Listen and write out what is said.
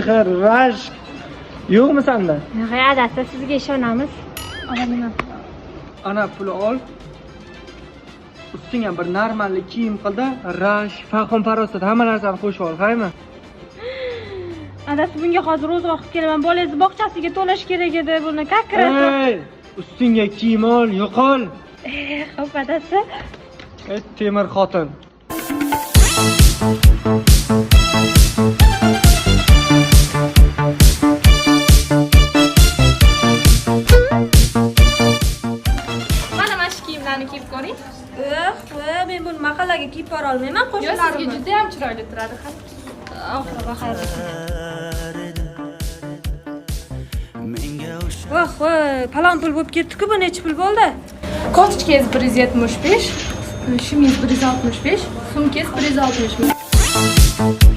mehr, rashk yo'qmi senda? Yo'q, adasi, sizga ishonamiz. Olaman. Ana pul ol. Ustingga bir normalli kiyim qildi, rashk, fahm farosat hamma narsani qo'shib ol, qaymi? Adasi, bunga hozir ro'zg'or qilib kelaman. Bolangizni bog'chasiga to'lash kerak edi, buni kakirib. Ey, ustingga kiyim ol, yo'qol. Xo'p, adasi. Ey, temir xotin. Mana mana shu kiyimlarni kiyib ko'ring. Men buni mahallaga kiyib bora olmayman, Yo, sizga qo'shnilarim. juda ham chiroyli turadi. Oxiri xayr. Voh, palon pul bo'lib ketdi-ku, bu necha pul bo'ldi? Koftichangiz 175, shimingiz 165, sumkangiz 160.